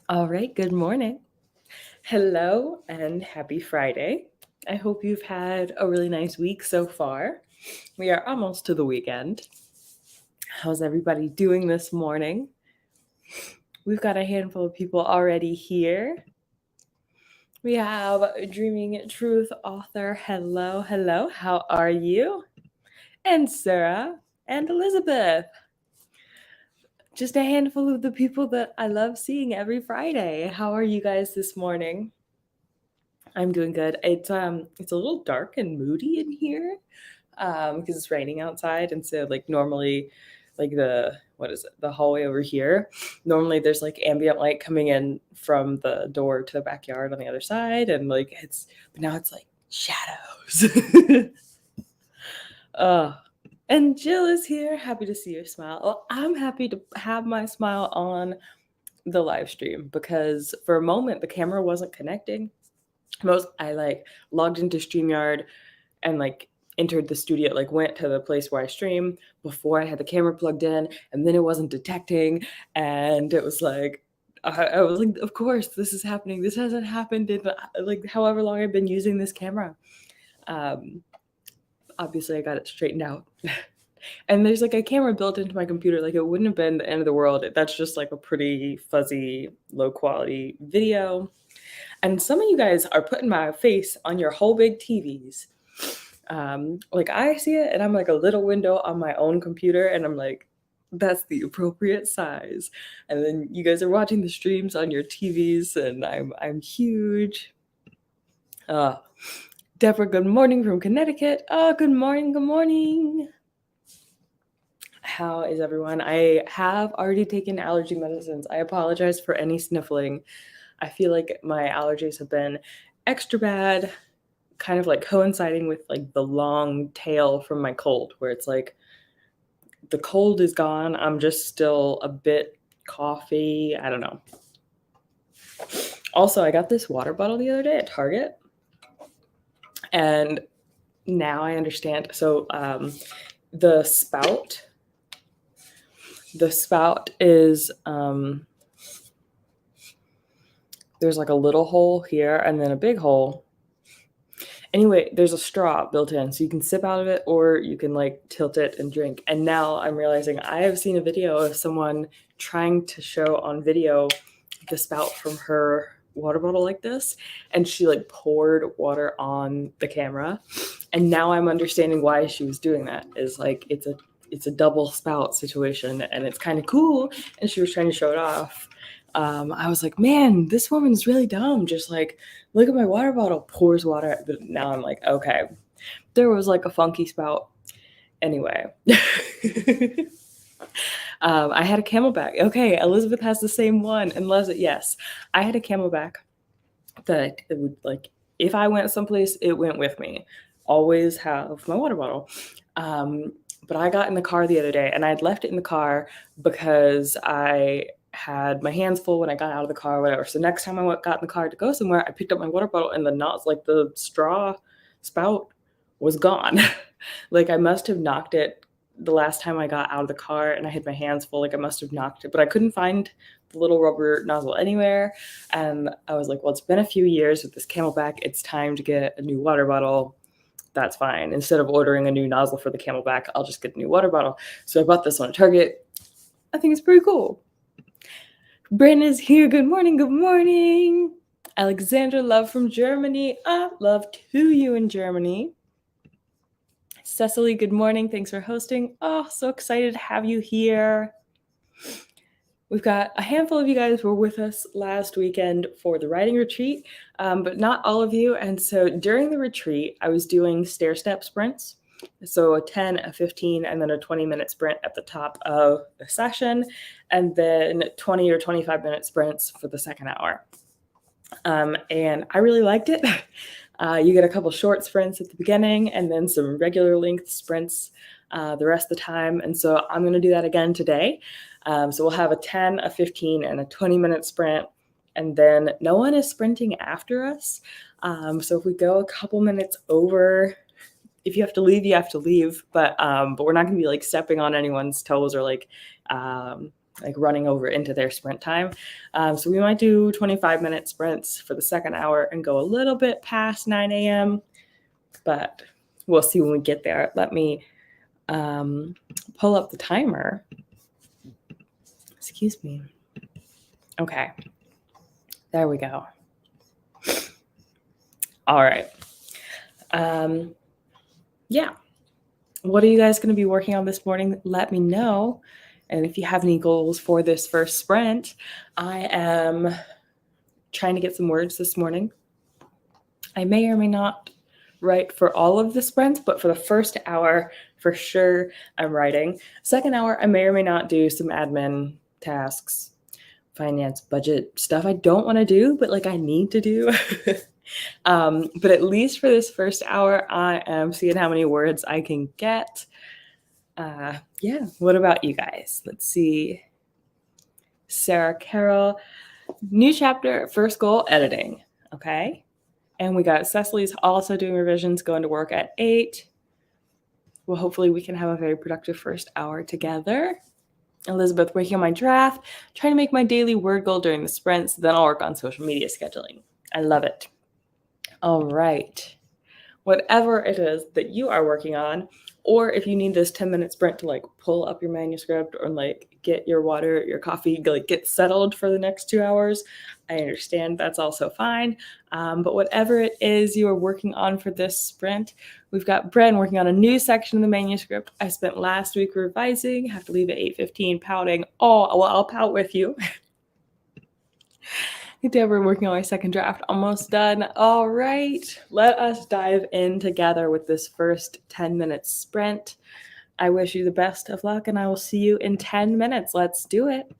All right, good morning. Hello and happy Friday. I hope you've had a really nice week so far. We are almost to the weekend. How's everybody doing this morning? We've got a handful of people already here. We have Dreaming Truth author. Hello, hello. How are you? And Sarah and Elizabeth. Just a handful of the people that I love seeing every Friday. How are you guys this morning? I'm doing good. It's a little dark and moody in here because it's raining outside, and so like normally, like the hallway over here. Normally, there's like ambient light coming in from the door to the backyard on the other side, and but now it's like shadows. uh, and Jill is here. Happy to see your smile. Well, I'm happy to have my smile on the live stream because for a moment the camera wasn't connecting. I like logged into StreamYard and like entered the studio, like went to the place where I stream before I had the camera plugged in, and then it wasn't detecting, and it was like I was like, of course this is happening. This hasn't happened in like however long I've been using this camera. Obviously I got it straightened out. And there's like a camera built into my computer. Like it wouldn't have been the end of the world. That's just like a pretty fuzzy, low quality video. And some of you guys are putting my face on your whole big TVs. Like I see it and I'm like a little window on my own computer and I'm like, that's the appropriate size. And then you guys are watching the streams on your TVs and I'm huge. Deborah, good morning from Connecticut. Oh, good morning, good morning. How is everyone? I have already taken allergy medicines. I apologize for any sniffling. I feel like my allergies have been extra bad, kind of like coinciding with like the long tail from my cold, where it's like the cold is gone. I'm just still a bit coughy. I don't know. Also, I got this water bottle the other day at Target, and now I understand. So the spout is there's like a little hole here and then a big hole. Anyway, there's a straw built in, so you can sip out of it or you can like tilt it and drink. And now I'm realizing I have seen a video of someone trying to show on video the spout from her water bottle like this, and she like poured water on the camera. And now I'm understanding why she was doing that. Is like it's a double spout situation, and it's kind of cool. And she was trying to show it off. I was like, man, this woman's really dumb. Just like, look at my water bottle, pours water. But now I'm like, okay, there was like a funky spout. Anyway, I had a Camelback. Okay, Elizabeth has the same one. And Leslie, yes, I had a Camelback that it would like, if I went someplace, it went with me. Always have my water bottle. But I got in the car the other day and I'd left it in the car because I had my hands full when I got out of the car or whatever. So next time I got in the car to go somewhere, I picked up my water bottle and the straw spout was gone. Like I must have knocked it the last time I got out of the car and I had my hands full. Like I must have knocked it, but I couldn't find the little rubber nozzle anywhere. And I was like, well, it's been a few years with this Camelback. It's time to get a new water bottle. That's fine. Instead of ordering a new nozzle for the Camelback, I'll just get a new water bottle. So I bought this one at Target. I think it's pretty cool. Brandon is here. Good morning. Good morning. Alexandra, love from Germany. Love to you in Germany. Cecily, good morning. Thanks for hosting. Oh, so excited to have you here. We've got a handful of you guys who were with us last weekend for the writing retreat, but not all of you. And so during the retreat, I was doing stair-step sprints. So a 10, a 15, and then a 20-minute sprint at the top of the session, and then 20 or 25-minute sprints for the second hour. And I really liked it. You get a couple short sprints at the beginning and then some regular length sprints the rest of the time. And so I'm going to do that again today. So we'll have a 10, a 15, and a 20-minute sprint. And then no one is sprinting after us. So if we go a couple minutes over, if you have to leave, you have to leave. But we're not going to be like stepping on anyone's toes or like like running over into their sprint time. So we might do 25-minute sprints for the second hour and go a little bit past 9 a.m., but we'll see when we get there. Let me pull up the timer. Excuse me. Okay. There we go. All right. Yeah. What are you guys going to be working on this morning? Let me know. And if you have any goals for this first sprint, I am trying to get some words this morning. I may or may not write for all of the sprints, but for the first hour, for sure, I'm writing. Second hour, I may or may not do some admin tasks, finance, budget stuff I don't want to do, but like I need to do. But at least for this first hour, I am seeing how many words I can get. Yeah, what about you guys? Let's see. Sarah Carroll, new chapter, first goal, editing. Okay. And we got Cecily's also doing revisions, going to work at 8. Well, hopefully we can have a very productive first hour together. Elizabeth working on my draft, trying to make my daily word goal during the sprints. Then I'll work on social media scheduling. I love it. All right. Whatever it is that you are working on, or if you need this 10-minute sprint to like pull up your manuscript or like get your water, your coffee, like get settled for the next 2 hours, I understand that's also fine. But whatever it is you are working on for this sprint, we've got Bren working on a new section of the manuscript. I spent last week revising, have to leave at 8:15 pouting. Oh, well, I'll pout with you. Deborah working on my second draft, almost done. All right, let us dive in together with this first 10-minute sprint. I wish you the best of luck, and I will see you in 10 minutes. Let's do it.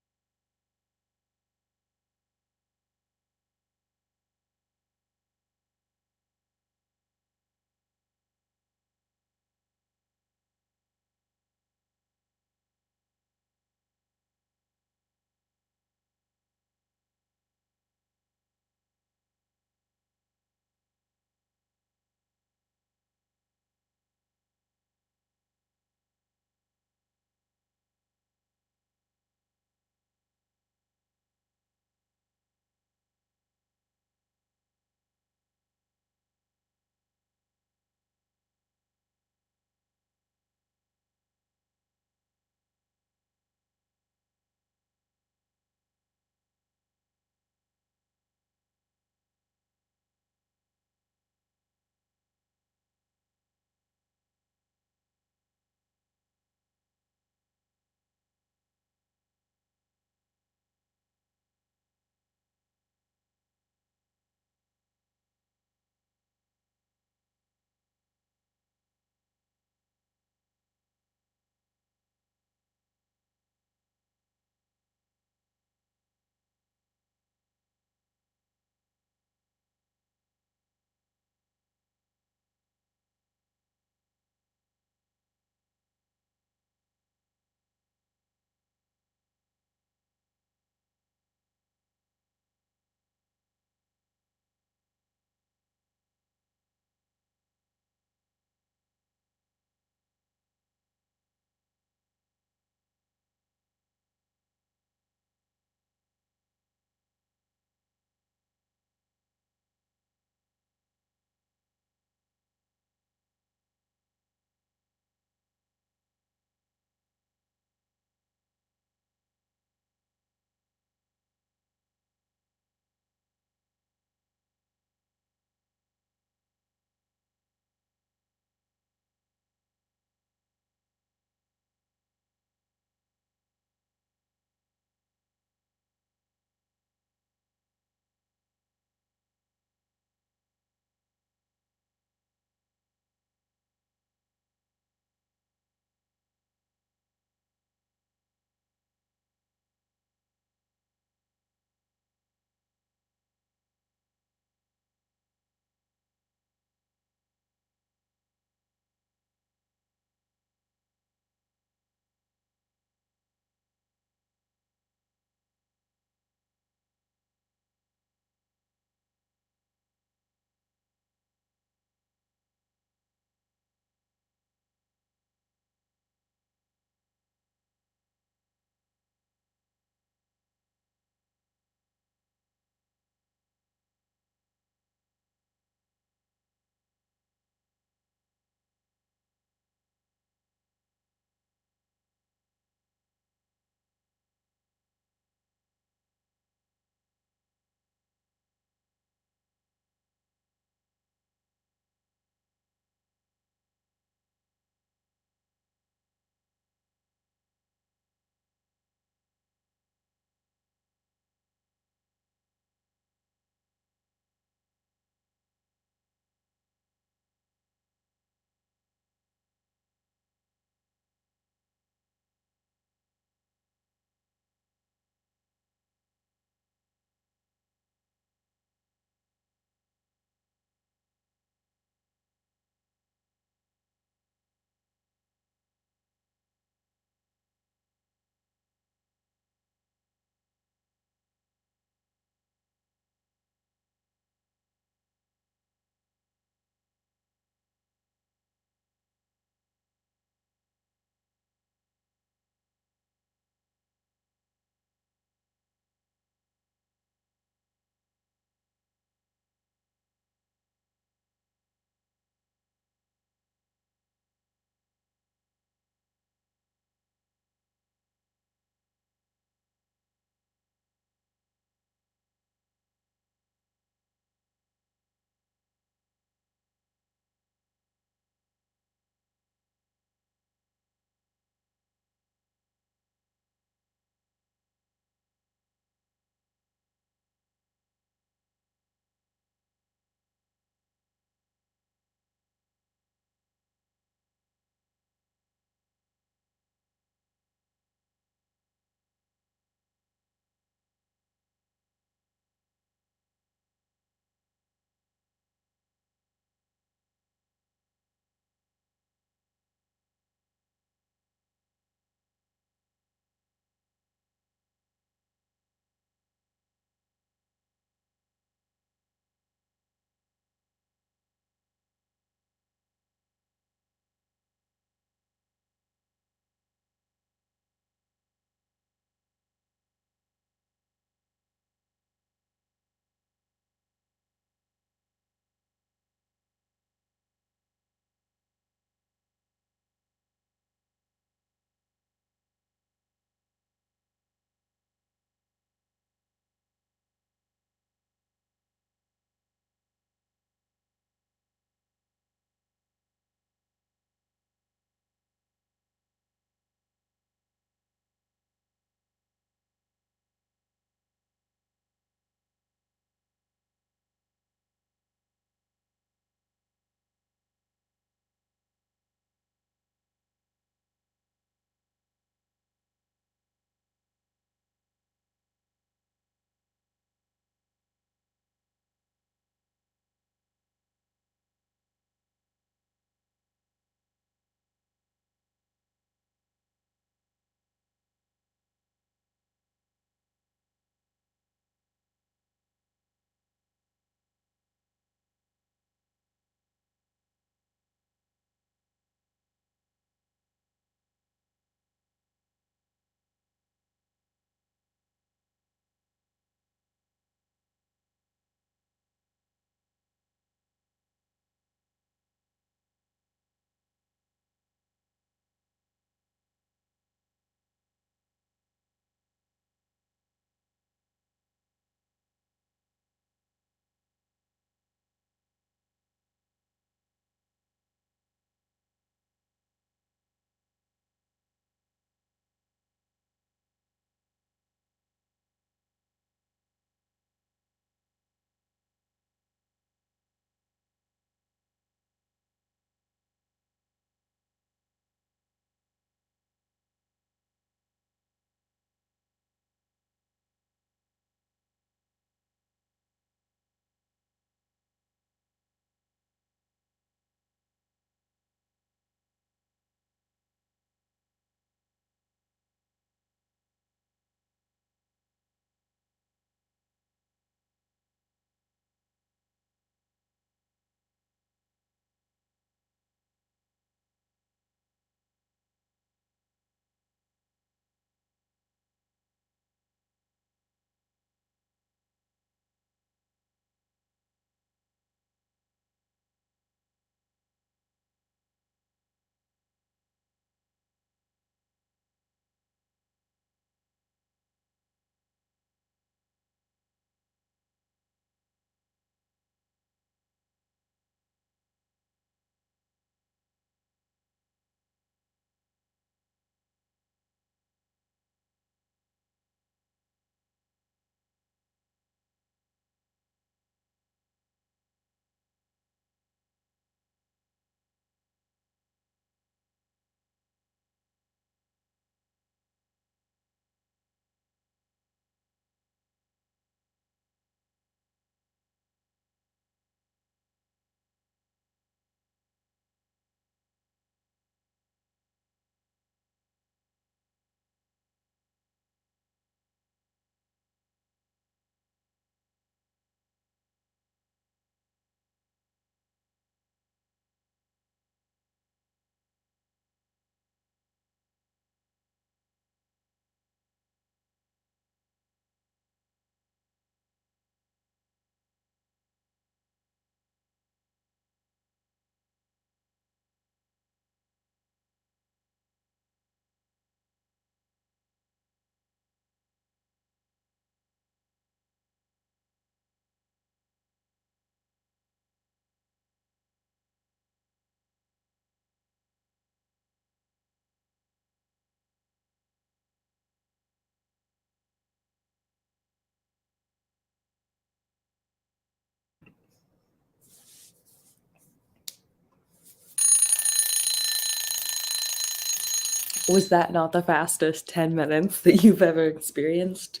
Was that not the fastest 10 minutes that you've ever experienced?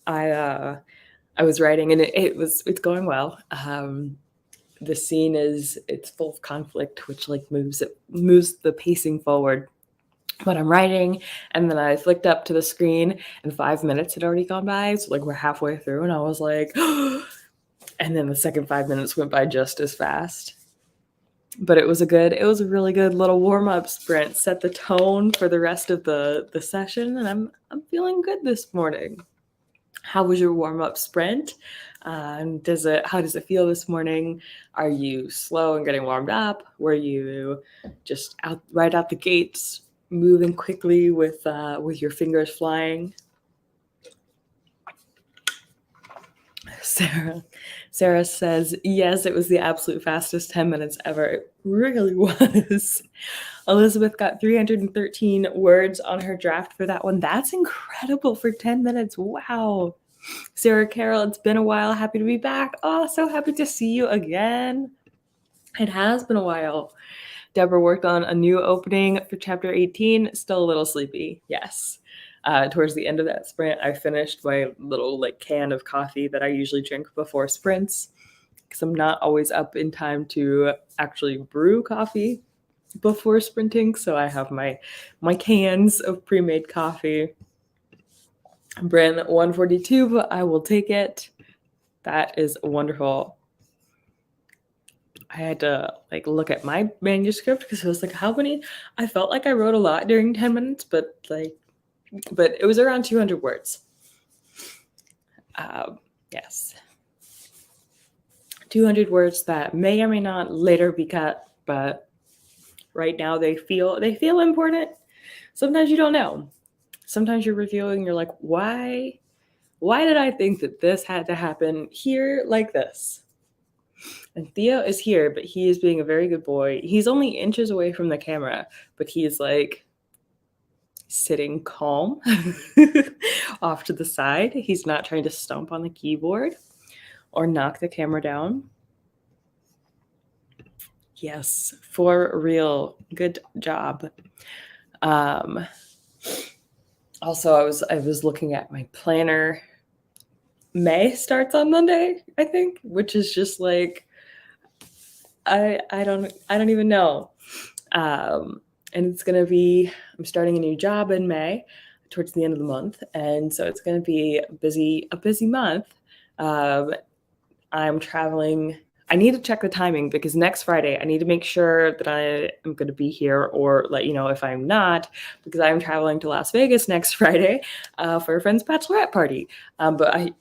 I was writing and it's going well. The scene it's full of conflict, which like moves the pacing forward. But I'm writing, and then I flicked up to the screen, and 5 minutes had already gone by. So like we're halfway through, and I was like, and then the second 5 minutes went by just as fast. But it was a really good little warm up sprint. Set the tone for the rest of the session, and I'm feeling good this morning. How was your warm up sprint? How does it feel this morning? Are you slow and getting warmed up? Were you just right out the gates, moving quickly with your fingers flying? Sarah says, yes, it was the absolute fastest 10 minutes ever. It really was. Elizabeth got 313 words on her draft for that one. That's incredible for 10 minutes. Wow. Sarah Carroll, it's been a while. Happy to be back. Oh, so happy to see you again. It has been a while. Deborah worked on a new opening for chapter 18. Still a little sleepy. Yes. Towards the end of that sprint, I finished my little like can of coffee that I usually drink before sprints, because I'm not always up in time to actually brew coffee before sprinting. So I have my cans of pre-made coffee. Brand 142, but I will take it. That is wonderful. I had to like look at my manuscript because it was like, how many? I felt like I wrote a lot during 10 minutes, but it was around 200 words. Yes. 200 words that may or may not later be cut, but right now they feel important. Sometimes you don't know. Sometimes you're reviewing, you're like, why did I think that this had to happen here like this? And Theo is here, but he is being a very good boy. He's only inches away from the camera, but he is like sitting calm off to the side. He's not trying to stomp on the keyboard or knock the camera down. Yes, for real. Good job. Also, I was looking at my planner. May starts on Monday, I think, which is just like I don't even know. And it's gonna be, I'm starting a new job in May, towards the end of the month, and so it's gonna be a busy month. I'm traveling. I need to check the timing because next Friday I need to make sure that I am going to be here, or let you know if I'm not, because I'm traveling to Las Vegas next Friday for a friend's bachelorette party. But I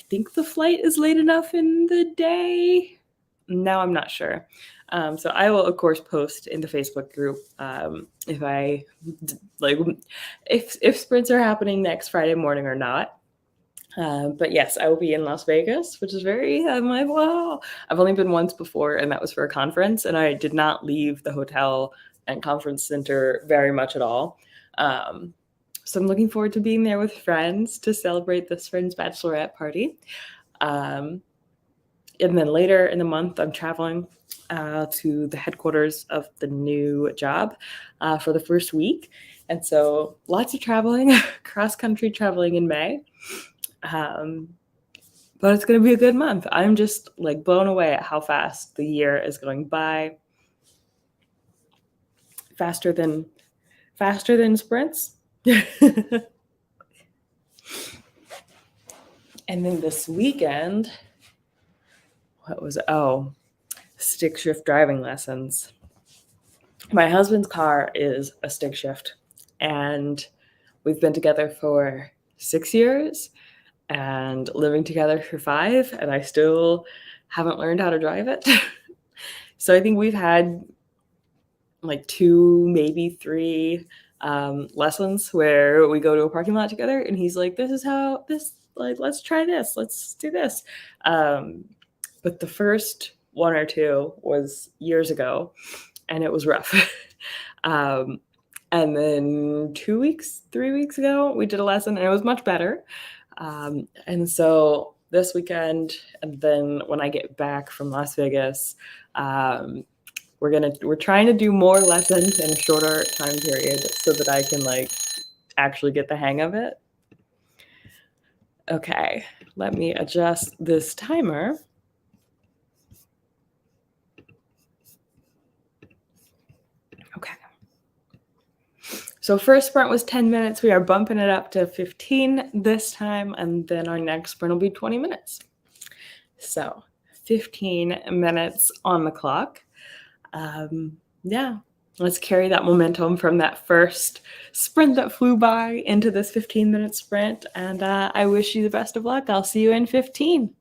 think the flight is late enough in the day. Now I'm not sure. So I will of course post in the Facebook group if sprints are happening next Friday morning or not. But yes, I will be in Las Vegas, which is I'm like, wow. I've only been once before, and that was for a conference, and I did not leave the hotel and conference center very much at all. So I'm looking forward to being there with friends to celebrate this friend's bachelorette party. And then later in the month, I'm traveling to the headquarters of the new job for the first week. And so lots of traveling, cross-country traveling in May. But it's going to be a good month. I'm just like blown away at how fast the year is going by. Faster than sprints. And then this weekend, stick shift driving lessons. My husband's car is a stick shift, and we've been together for 6 years and living together for 5, and I still haven't learned how to drive it. So I think we've had like 2, maybe 3 lessons where we go to a parking lot together, and he's like, let's try this, let's do this. But the first 1 or 2 was years ago, and it was rough. And then 3 weeks ago, we did a lesson, and it was much better. And so this weekend, and then when I get back from Las Vegas, we're trying to do more lessons in a shorter time period so that I can like actually get the hang of it. Okay, let me adjust this timer. Okay. So first sprint was 10 minutes. We are bumping it up to 15 this time, and then our next sprint will be 20 minutes. So 15 minutes on the clock. Yeah, let's carry that momentum from that first sprint that flew by into this 15-minute sprint. And I wish you the best of luck. I'll see you in 15.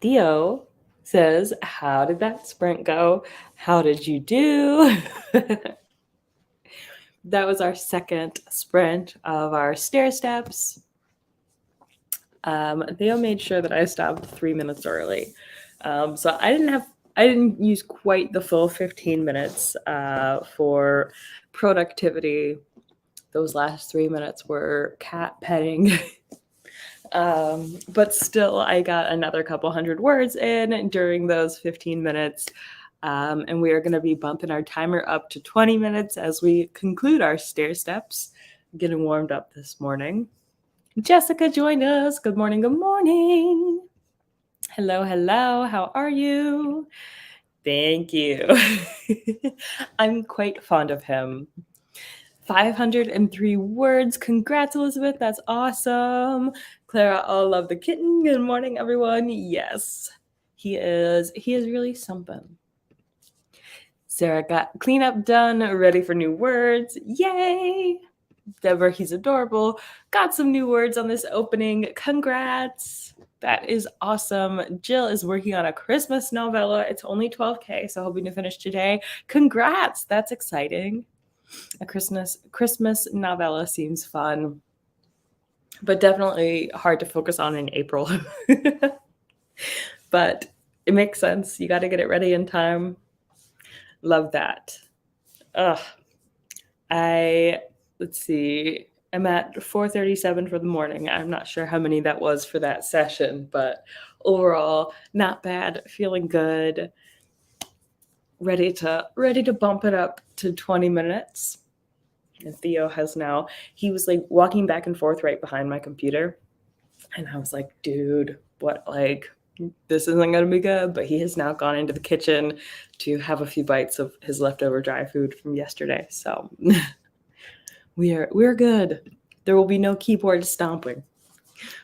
Theo says, how did that sprint go? How did you do? That was our second sprint of our stair steps. Theo made sure that I stopped 3 minutes early. So I didn't use quite the full 15 minutes for productivity. Those last 3 minutes were cat petting. But still, I got another couple hundred words in during those 15 minutes. And we are going to be bumping our timer up to 20 minutes as we conclude our stair steps. Getting warmed up this morning. Jessica joined us. Good morning. Good morning. Hello. Hello. How are you? Thank you. I'm quite fond of him. 503 words. Congrats, Elizabeth. That's awesome. Clara, I love the kitten. Good morning, everyone. Yes, he is really something. Sarah got cleanup done, ready for new words. Yay! Deborah, he's adorable. Got some new words on this opening. Congrats. That is awesome. Jill is working on a Christmas novella. It's only 12K, so hoping to finish today. Congrats. That's exciting. A Christmas novella seems fun, but definitely hard to focus on in April. But it makes sense. You got to get it ready in time. Love that. Let's see. I'm at 4:37 for the morning. I'm not sure how many that was for that session, but overall, not bad. Feeling good. Ready to bump it up to 20 minutes. And Theo he was like walking back and forth right behind my computer. And I was like, dude, what, like, this isn't going to be good. But he has now gone into the kitchen to have a few bites of his leftover dry food from yesterday. So we're good. There will be no keyboard stomping.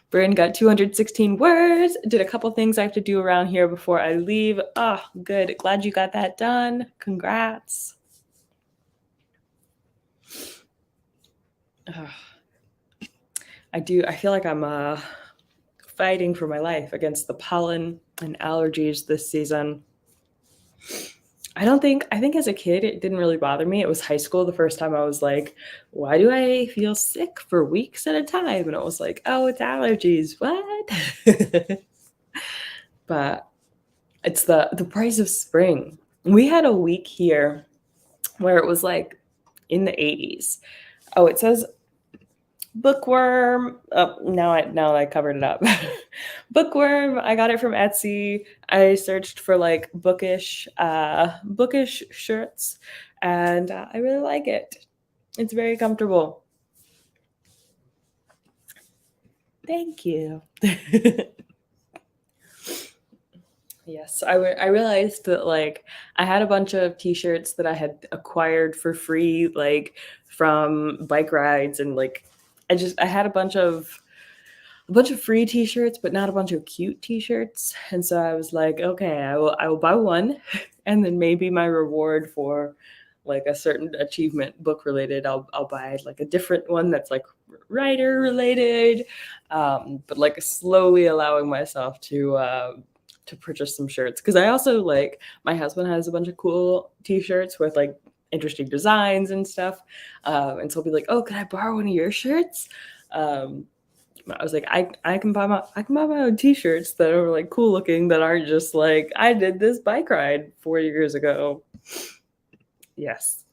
Bryn got 216 words. Did a couple things I have to do around here before I leave. Oh, good. Glad you got that done. Congrats. I feel like I'm fighting for my life against the pollen and allergies this season. I think as a kid, it didn't really bother me. It was high school the first time I was like, why do I feel sick for weeks at a time? And it was like, oh, it's allergies. What? But it's the price of spring. We had a week here where it was like in the 80s. Oh, it says bookworm. Oh, now I covered it up. Bookworm. I got it from Etsy. I searched for like bookish shirts, and I really like it. It's very comfortable. Thank you. Yes, I realized that like I had a bunch of t-shirts that I had acquired for free, like from bike rides, and like I had a bunch of free t-shirts, but not a bunch of cute t-shirts. And so I was like, okay, I will buy one, and then maybe my reward for like a certain achievement book related, I'll buy like a different one that's like writer related, but like slowly allowing myself to purchase some shirts, because I also like, my husband has a bunch of cool t-shirts with like interesting designs and stuff, and so I'll be like, oh, can I borrow one of your shirts? I was like, I can buy my own t-shirts that are like cool looking, that aren't just like, I did this bike ride 4 years ago. Yes.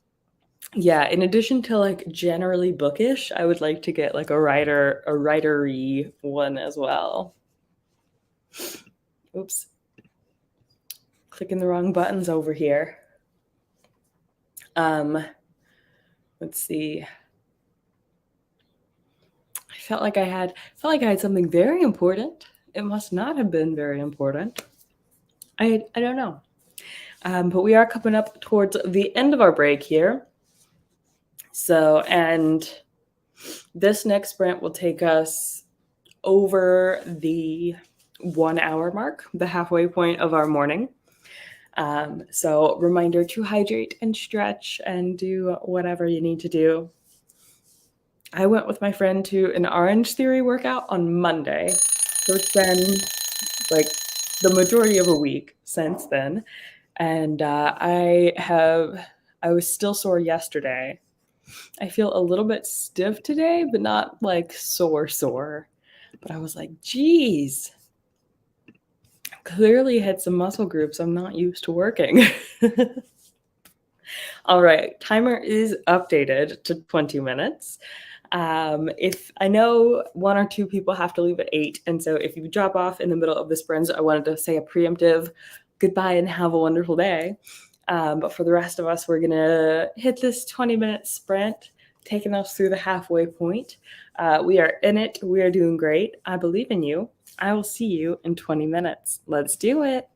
Yeah, in addition to like generally bookish, I would like to get like a writery one as well. Oops. Clicking the wrong buttons over here. Let's see. I felt like I had something very important. It must not have been very important. I don't know. But we are coming up towards the end of our break here. So, and this next sprint will take us over the 1 hour mark, the halfway point of our morning. So reminder to hydrate and stretch and do whatever you need to do. I went with my friend to an Orange Theory workout on Monday. So it's been like the majority of a week since then, and I was still sore yesterday. I feel a little bit stiff today, but not like sore. But I was like, geez, clearly hit some muscle groups I'm not used to working. All right, timer is updated to 20 minutes. If I know one or two people have to leave at 8, and so if you drop off in the middle of the sprint, I wanted to say a preemptive goodbye and have a wonderful day. But for the rest of us, we're gonna hit this 20-minute sprint, taking us through the halfway point. We are in it. We are doing great. I believe in you. I will see you in 20 minutes. Let's do it.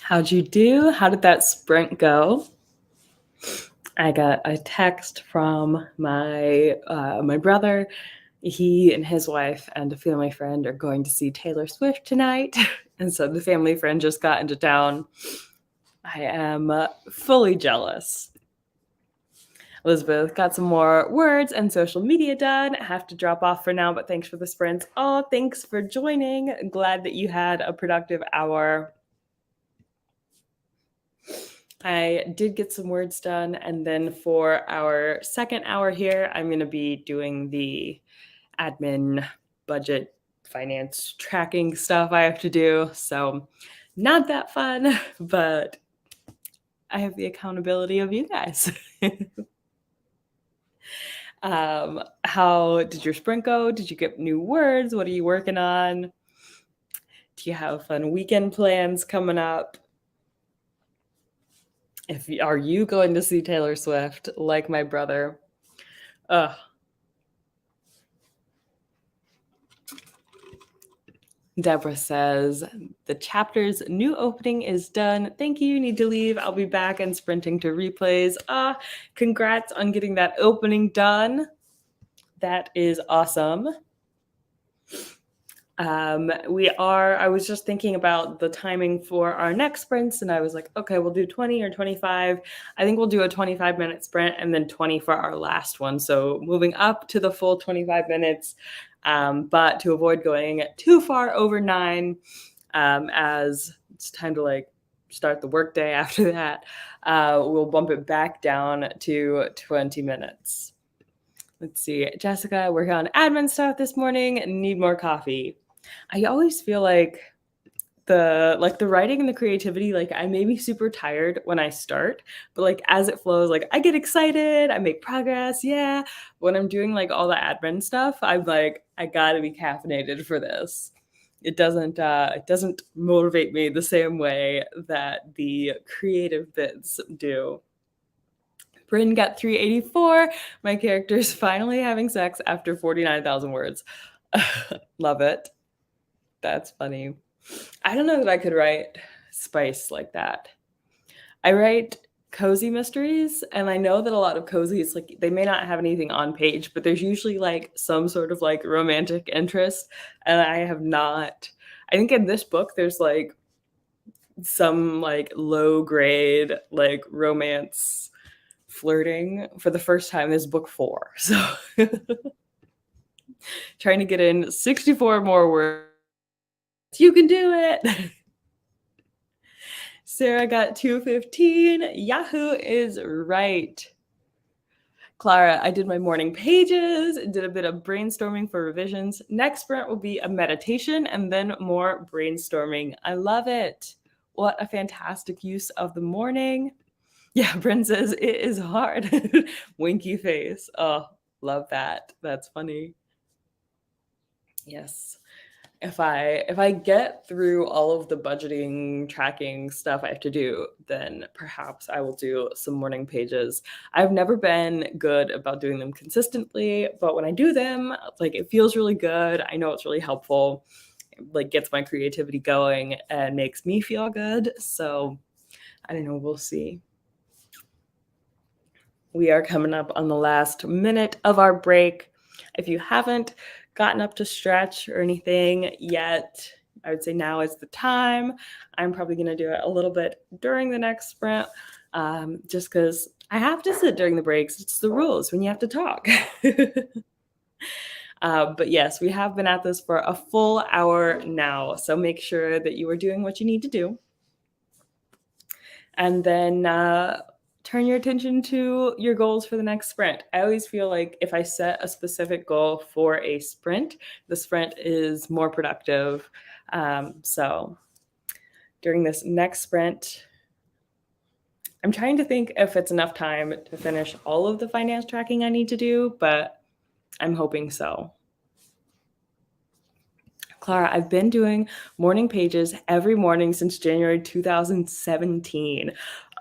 How'd you do? How did that sprint go? I got a text from my brother. He and his wife and a family friend are going to see Taylor Swift tonight, and so the family friend just got into town. I am fully jealous. Elizabeth got some more words and social media done. I have to drop off for now, but thanks for the sprints. Oh, thanks for joining. Glad that you had a productive hour. I did get some words done, and then for our second hour here, I'm going to be doing the admin, budget, finance tracking stuff I have to do. So not that fun, but I have the accountability of you guys. How did your sprint go? Did you get new words? What are you working on? Do you have fun weekend plans coming up? Are you going to see Taylor Swift like my brother? Ugh. Deborah says, the chapter's new opening is done. Thank you. Need to leave. I'll be back and sprinting to replays. Congrats on getting that opening done. That is awesome. I was just thinking about the timing for our next sprints, and I was like, okay, we'll do 20 or 25. I think we'll do a 25-minute sprint and then 20 for our last one. So moving up to the full 25 minutes, but to avoid going too far over 9, as it's time to start the workday after that, we'll bump it back down to 20 minutes. Let's see. Jessica, working on admin stuff this morning. Need more coffee. I always feel like the writing and the creativity, I may be super tired when I start, but as it flows, I get excited, I make progress. Yeah. When I'm doing all the admin stuff, I'm like, I gotta be caffeinated for this. It doesn't motivate me the same way that the creative bits do. Bryn got 384. My character's finally having sex after 49,000 words. Love it. That's funny. I don't know that I could write spice like that. I write cozy mysteries, and I know that a lot of cozies, they may not have anything on page, but there's usually some sort of romantic interest, and I have not. I think in this book there's some low grade romance flirting for the first time. This is book 4, so trying to get in 64 more words. You can do it. Sarah got 215. Yahoo is right. Clara, I did my morning pages, did a bit of brainstorming for revisions. Next sprint will be a meditation and then more brainstorming. I love it. What a fantastic use of the morning. Yeah, Bryn says it is hard. Winky face. Oh, love that. That's funny. Yes. If I get through all of the budgeting, tracking stuff I have to do, then perhaps I will do some morning pages. I've never been good about doing them consistently, but when I do them, it feels really good. I know it's really helpful. It gets my creativity going and makes me feel good. So I don't know, we'll see. We are coming up on the last minute of our break. If you haven't gotten up to stretch or anything yet, I would say now is the time. I'm probably going to do it a little bit during the next sprint, just because I have to sit during the breaks. It's the rules when you have to talk. But yes, we have been at this for a full hour now, so make sure that you are doing what you need to do. And then turn your attention to your goals for the next sprint. I always feel like if I set a specific goal for a sprint, the sprint is more productive. So during this next sprint, I'm trying to think if it's enough time to finish all of the finance tracking I need to do, but I'm hoping so. Clara, I've been doing morning pages every morning since January 2017.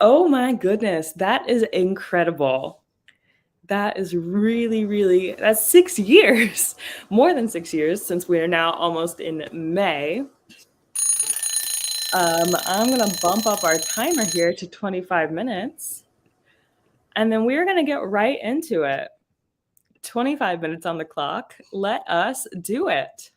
Oh my goodness, that is incredible. That is really, that's 6 years, more than 6 years, since we are now almost in May. I'm going to bump up our timer here to 25 minutes, and then we're going to get right into it. 25 minutes on the clock. Let us do it.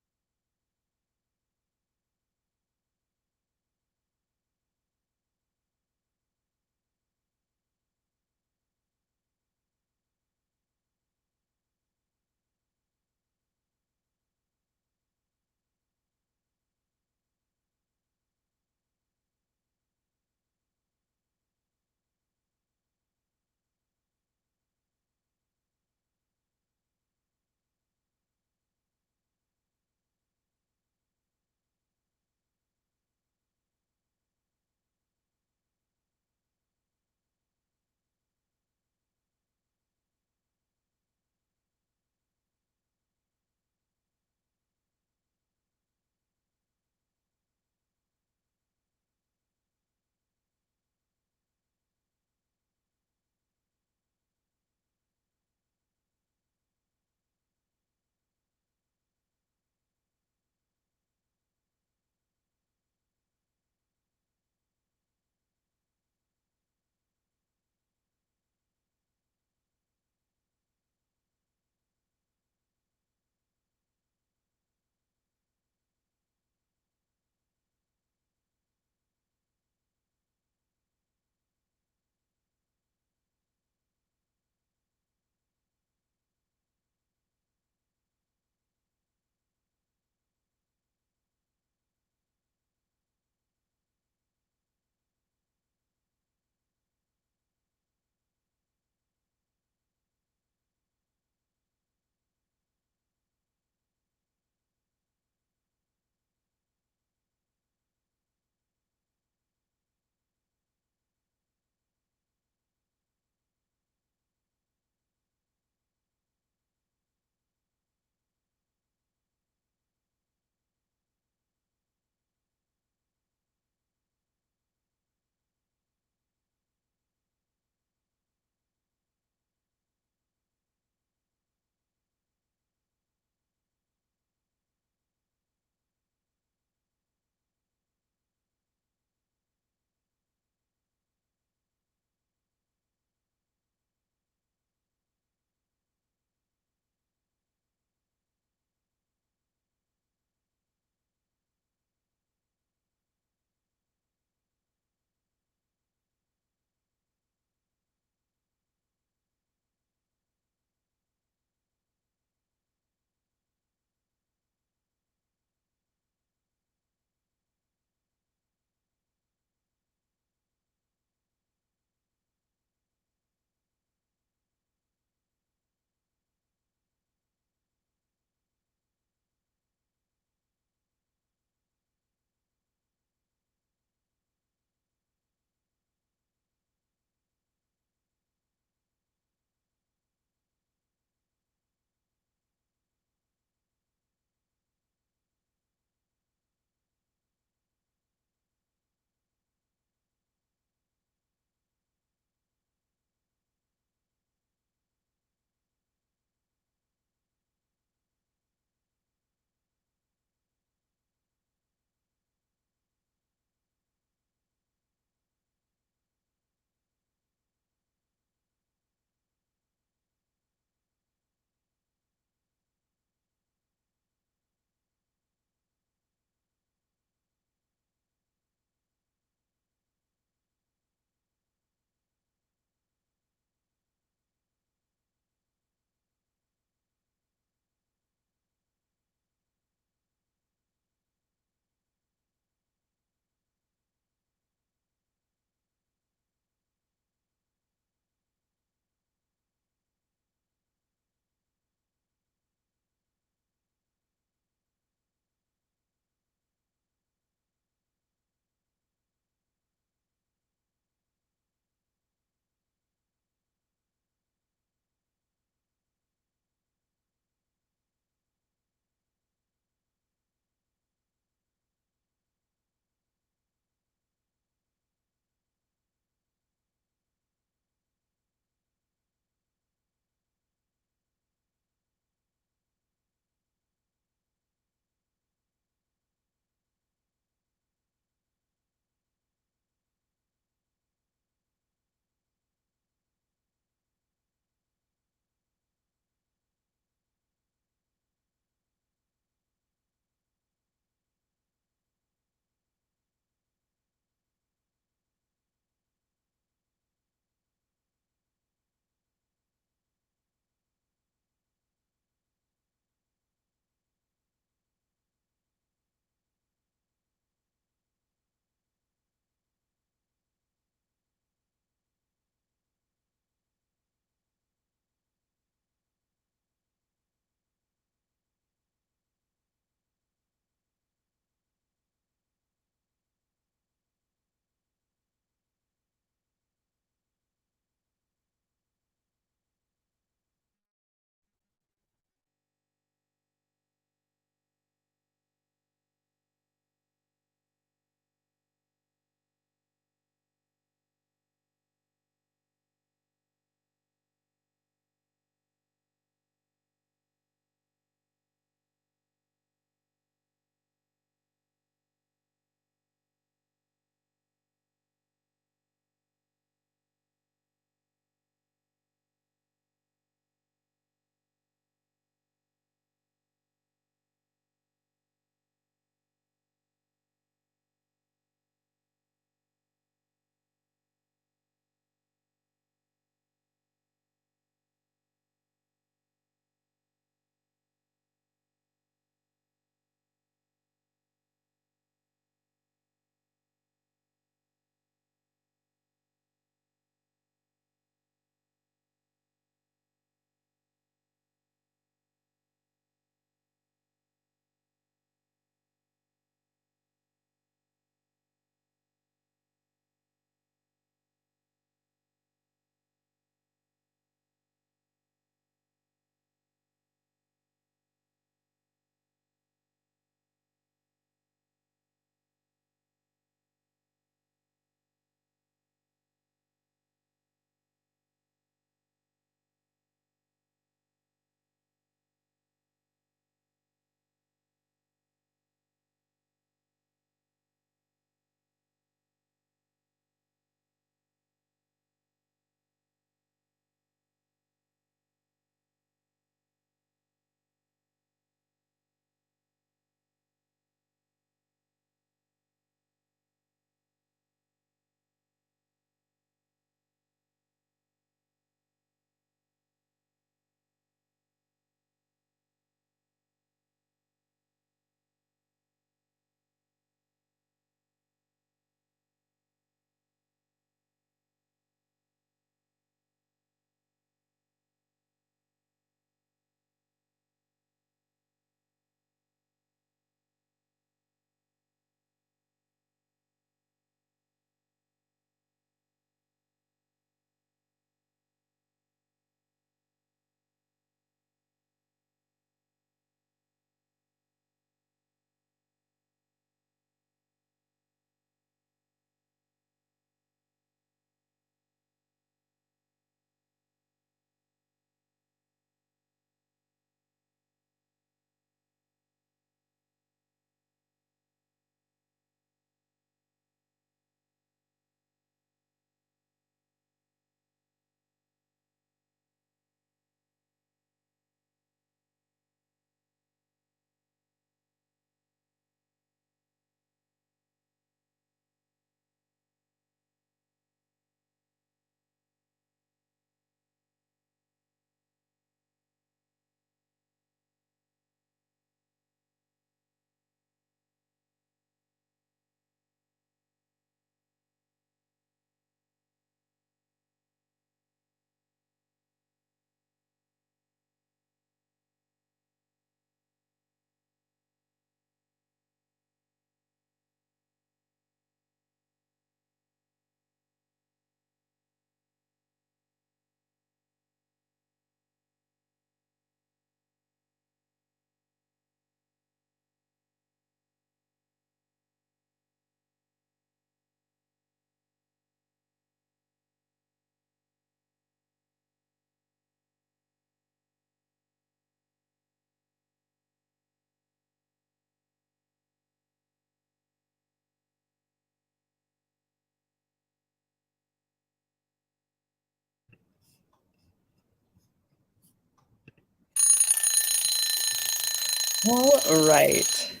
All right.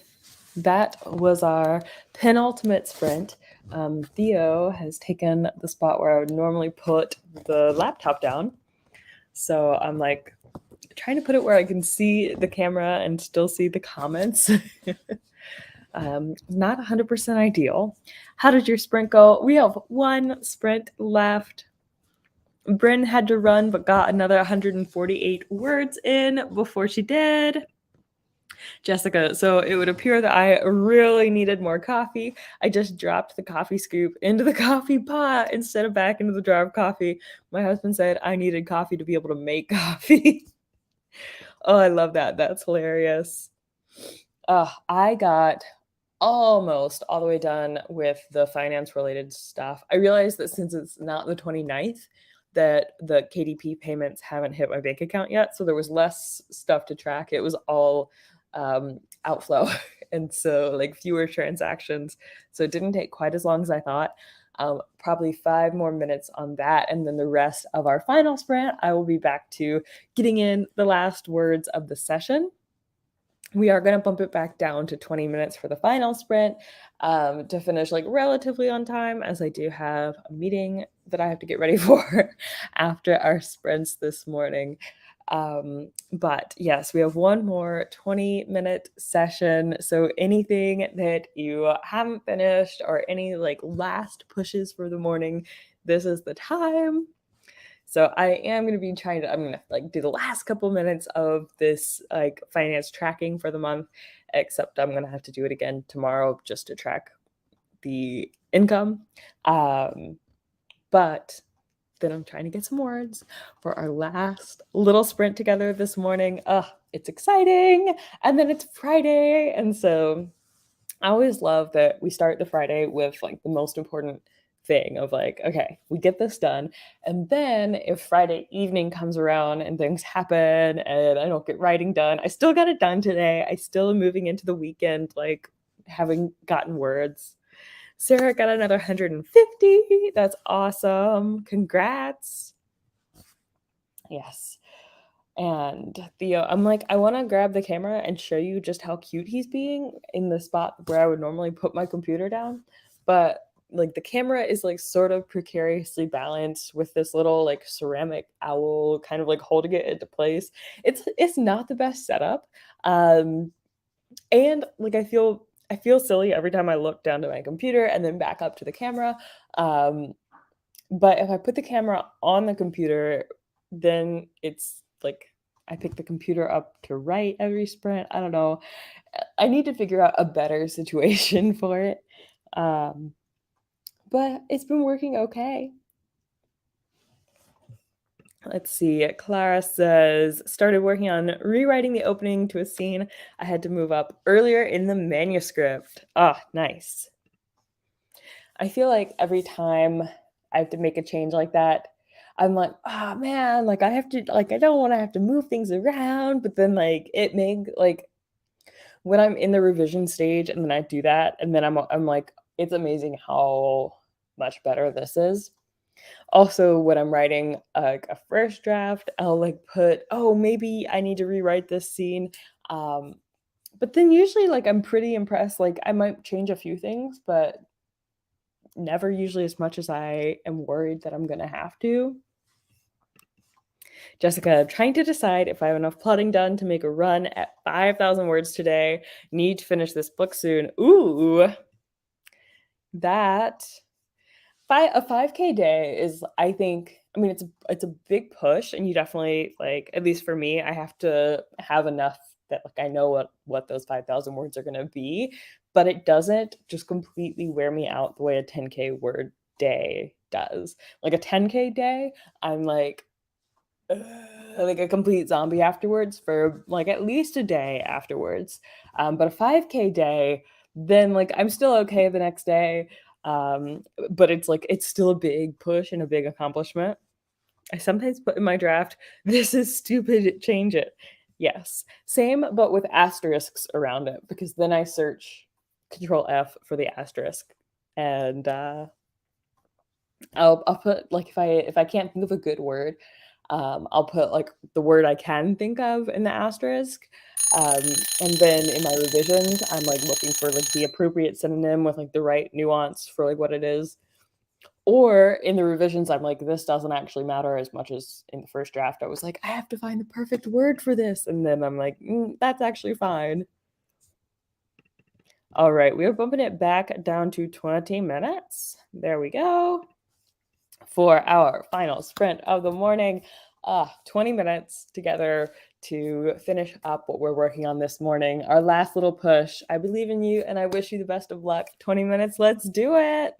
That was our penultimate sprint. Theo has taken the spot where I would normally put the laptop down. So I'm like trying to put it where I can see the camera and still see the comments. Not 100% ideal. How did your sprint go? We have one sprint left. Bryn had to run but got another 148 words in before she did. Jessica, so it would appear that I really needed more coffee. I just dropped the coffee scoop into the coffee pot instead of back into the jar of coffee. My husband said I needed coffee to be able to make coffee. Oh, I love that. That's hilarious. I got almost all the way done with the finance related stuff. I realized that since it's not the 29th, that the KDP payments haven't hit my bank account yet. So there was less stuff to track. It was all outflow. And so, like, fewer transactions. So it didn't take quite as long as I thought. Probably 5 more minutes on that. And then the rest of our final sprint, I will be back to getting in the last words of the session. We are going to bump it back down to 20 minutes for the final sprint to finish like relatively on time, as I do have a meeting that I have to get ready for after our sprints this morning. But yes, we have one more 20-minute session. So anything that you haven't finished or any like last pushes for the morning, this is the time. So I am going to be I'm going to like do the last couple minutes of this like finance tracking for the month, except I'm going to have to do it again tomorrow just to track the income. But then I'm trying to get some words for our last little sprint together this morning. It's exciting. And then it's Friday. And so I always love that we start the Friday with like the most important thing of like, okay, we get this done. And then if Friday evening comes around and things happen and I don't get writing done, I still got it done today. I still am moving into the weekend, like having gotten words. Sarah got another 150. That's awesome. Congrats. Yes. And Theo, I'm like, I want to grab the camera and show you just how cute he's being in the spot where I would normally put my computer down. But like the camera is like sort of precariously balanced with this little like ceramic owl kind of like holding it into place. It's not the best setup. And like I feel silly every time I look down to my computer and then back up to the camera. But if I put the camera on the computer, then it's like I pick the computer up to write every sprint. I don't know. I need to figure out a better situation for it. But it's been working okay. Let's see. Clara says, started working on rewriting the opening to a scene I had to move up earlier in the manuscript. Nice. I feel like every time I have to make a change like that, I'm like, oh man, like I have to, like, I don't want to have to move things around. But then, like, it make like when I'm in the revision stage and then I do that, and then I'm like, it's amazing how much better this is. Also, when I'm writing like a first draft, I'll like put, oh, maybe I need to rewrite this scene. But then usually, like, I'm pretty impressed. Like, I might change a few things, but never usually as much as I am worried that I'm going to have to. Jessica, trying to decide if I have enough plotting done to make a run at 5,000 words today. Need to finish this book soon. Ooh, that a 5K day is, I think, I mean, it's a big push, and you definitely, like, at least for me, I have to have enough that like I know what those 5,000 words are going to be, but it doesn't just completely wear me out the way a 10K word day does. Like a 10K day, I'm like a complete zombie afterwards for like at least a day afterwards. But a 5K day, then like I'm still okay the next day. But it's like it's still a big push and a big accomplishment. I sometimes put in my draft, this is stupid, change it. Yes. Same, but with asterisks around it, because then I search Control F for the asterisk. And I'll put like if I can't think of a good word, I'll put like the word I can think of in the asterisk. And then in my revisions, I'm like looking for like the appropriate synonym with like the right nuance for like what it is. Or in the revisions, I'm like, this doesn't actually matter as much as in the first draft. I was like, I have to find the perfect word for this. And then I'm like, that's actually fine. All right, we are bumping it back down to 20 minutes. There we go. For our final sprint of the morning. 20 minutes together to finish up what we're working on this morning. Our last little push. I believe in you and I wish you the best of luck. 20 minutes, let's do it.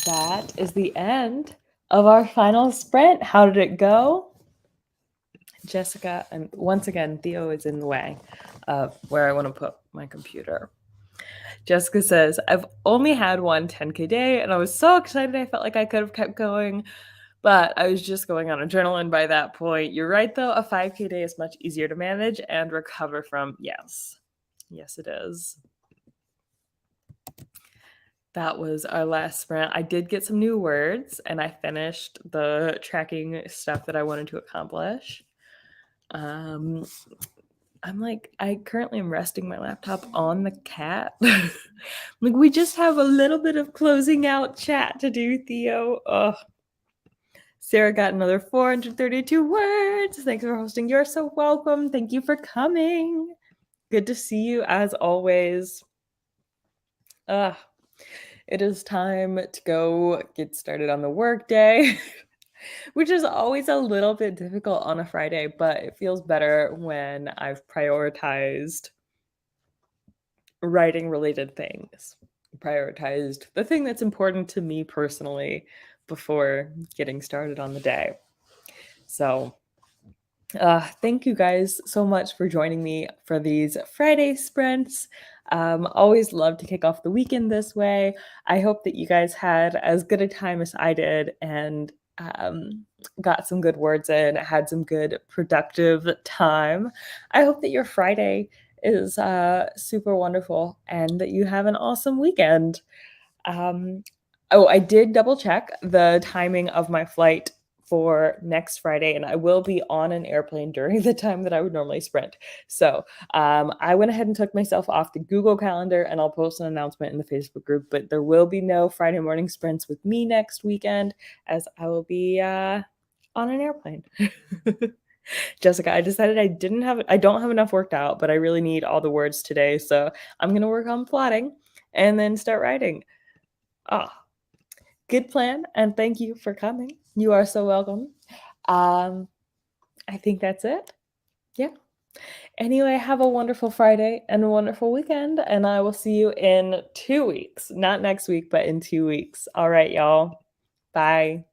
that is the end of our final sprint. How did it go? Jessica, and once again, Theo is in the way of where I want to put my computer. Jessica says, I've only had one 10K day, and I was so excited I felt like I could have kept going, but I was just going on adrenaline by that point. You're right, though. A 5K day is much easier to manage and recover from. Yes. Yes, it is. That was our last sprint. I did get some new words, and I finished the tracking stuff that I wanted to accomplish. I currently am resting my laptop on the cat. Like, we just have a little bit of closing out chat to do, Theo. Ugh. Sarah got another 432 words. Thanks for hosting. You're so welcome. Thank you for coming. Good to see you as always. It is time to go get started on the workday, which is always a little bit difficult on a Friday, but it feels better when I've prioritized writing related things, prioritized the thing that's important to me personally before getting started on the day. So thank you guys so much for joining me for these Friday sprints. Always love to kick off the weekend this way. I hope that you guys had as good a time as I did and got some good words in, had some good productive time. I hope that your Friday is super wonderful and that you have an awesome weekend. I did double check the timing of my flight for next Friday, and I will be on an airplane during the time that I would normally sprint. So I went ahead and took myself off the Google Calendar, and I'll post an announcement in the Facebook group, but there will be no Friday morning sprints with me next weekend as I will be on an airplane. Jessica, I decided I don't have enough worked out, but I really need all the words today. So I'm going to work on plotting and then start writing. Good plan. And thank you for coming. You are so welcome. I think that's it. Yeah. Anyway, have a wonderful Friday and a wonderful weekend. And I will see you in 2 weeks. Not next week, but in 2 weeks. All right, y'all. Bye.